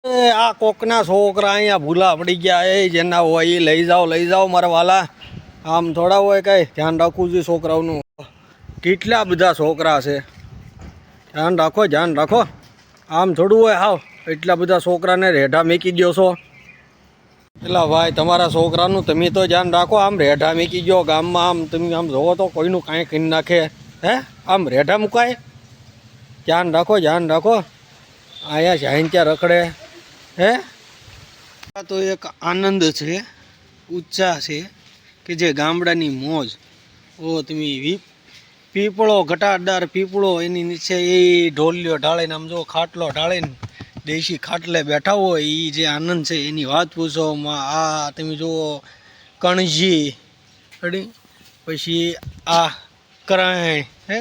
આ કોકના છોકરા અહીંયા ભૂલા પડી ગયા એ જેના હોય એ લઈ જાઓ મારા વાલા. આમ થોડા હોય કઈ ધ્યાન રાખવું જોઈએ છોકરાઓનું. કેટલા બધા છોકરા છે, ધ્યાન રાખો. આમ થોડું હોય હાવ એટલા બધા છોકરાને રેઢા મેકી દો છો. પેલા ભાઈ તમારા છોકરાનું તમે તો ધ્યાન રાખો. આમ રેઢા મેકી ગયો ગામમાં, આમ તમે આમ જોવો તો કોઈનું કાંઈ કરી નાખે. હે આમ રેઢા મુકાય? ધ્યાન રાખો. અહીંયા જાઈને ત્યાં રખડે. હે આ તો એક આનંદ છે, ઉત્સાહ છે કે જે ગામડાની મોજ. ઓ તમે પીપળો, ઘટાદાર પીપળો, એની નીચે એ ઢોલિયો ઢાળીને આમ જો ખાટલો ઢાળીને દેશી ખાટલે બેઠા હોય એ જે આનંદ છે એની વાત પૂછો. આ તમે જુઓ કણજી, પછી આ કરાય, હે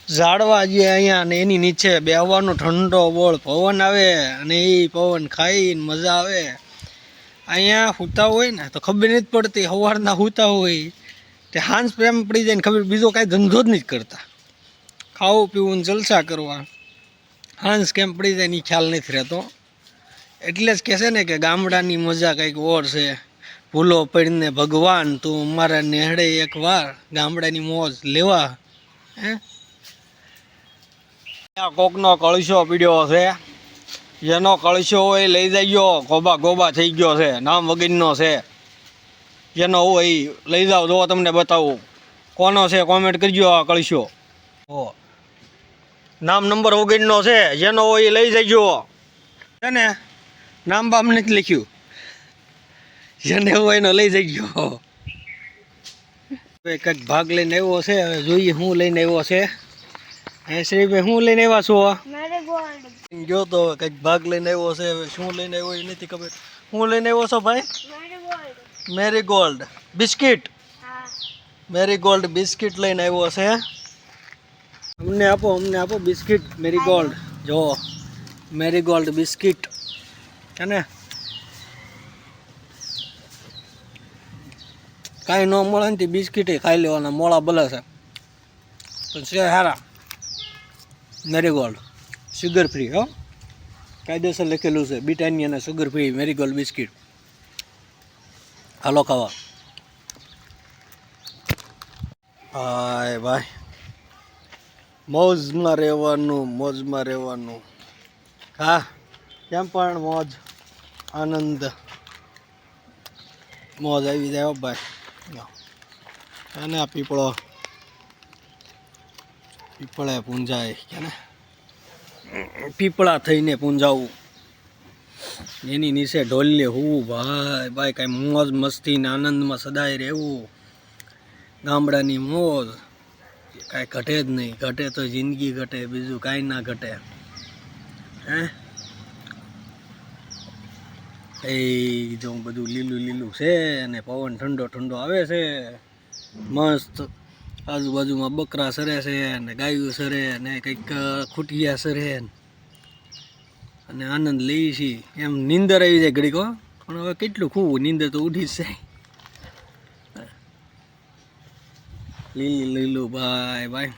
ઝાડવા જે અહીંયા ને એની નીચે બેહવાનો ઠંડો બોળ પવન આવે અને એ પવન ખાઈને મજા આવે. અહીંયા સૂતા હોય ને તો ખબર નથી પડતી, સવારના સૂતા હોય તે હાંસ પ્રેમ પડી જાય ને ખબર, બીજો કાંઈ ધંધો જ નથી કરતા. ખાવું પીવું જલસા કરવા, હાંસ કેમ પડી જાય ને ખ્યાલ નથી રહેતો. એટલે જ કહે છે ને કે ગામડાની મજા કંઈક ઓર છે. ભૂલો પડીને ભગવાન તું અમારા નેહડે એકવાર ગામડાની મોજ લેવા. હે કોકનો કળશો પીડ્યો છે, જેનો કળશો હોય લઈ જઈયો. ગોબા થઈ ગયો છે, નામ વગરનો છે. જેનો હોય લઈ જાઓ, જો તમને બતાવું કોનો છે, કોમેન્ટ કરજો. આ કળશો નામ નંબર વગરનો છે, જેનો હોય લઈ જજો. છે ને નામ બામ નથી લખ્યું, જેને હોય એનો લઈ જજો. કંઈક ભાગ લઈને આવ્યો છે, હવે જોઈએ શું લઈને આવ્યો છે. હે શ્રીભાઈ શું લઈને આવ્યા છો? જો તો કંઈક ભાગ લઈને આવ્યો છે, હવે શું લઈને આવ્યો એ નથી ખબર. શું લઈને આવ્યો છો ભાઈ? Marigold biscuit. મેરીગોલ્ડ બિસ્કિટ લઈને આવ્યો છે. અમને આપો બિસ્કિટ મેરીગોલ્ડ. જો મેરીગોલ્ડ બિસ્કિટ છે ને, કાંઈ ન મળે ને બિસ્કિટ ખાઈ લેવાના, મોળા ભલે છે પણ છે સારા. મેરીગોલ્ડ શુગર ફ્રી, હો કાયદેસર લખેલું છે, બ્રિટાનિયાના શુગર ફ્રી મેરીગોલ્ડ બિસ્કિટ. હાલો ખાવા. હાય ભાઈ, મોજમાં રહેવાનું. હા કેમ પણ મોજ આનંદ મોજ આવી જાય ભાઈ. અને આ પીપળે પૂંજાય કે ને, પીપળા થઈને પૂંજાવું. એની નીચે ઢોલીએ હું ભાઈ કાંઈ મોજ મસ્તી ને આનંદમાં સદાય રહેવું. ગામડાની મોજ કાંઈ ઘટે જ નહીં. ઘટે તો જિંદગી ઘટે, બીજું કાંઈ ના ઘટે. હે એ જો બધું લીલું છે અને પવન ઠંડો આવે છે મસ્ત. આજુબાજુમાં બકરા સરે છે અને ગાયું સરે અને કંઈક ખૂટિયા સરે અને આનંદ લઈએ છીએ. એમ નીંદર આવી જાય ઘડીક, પણ હવે કેટલું ખૂબ નીંદર તો ઉઠી જ જાય. લીલું ભાઈ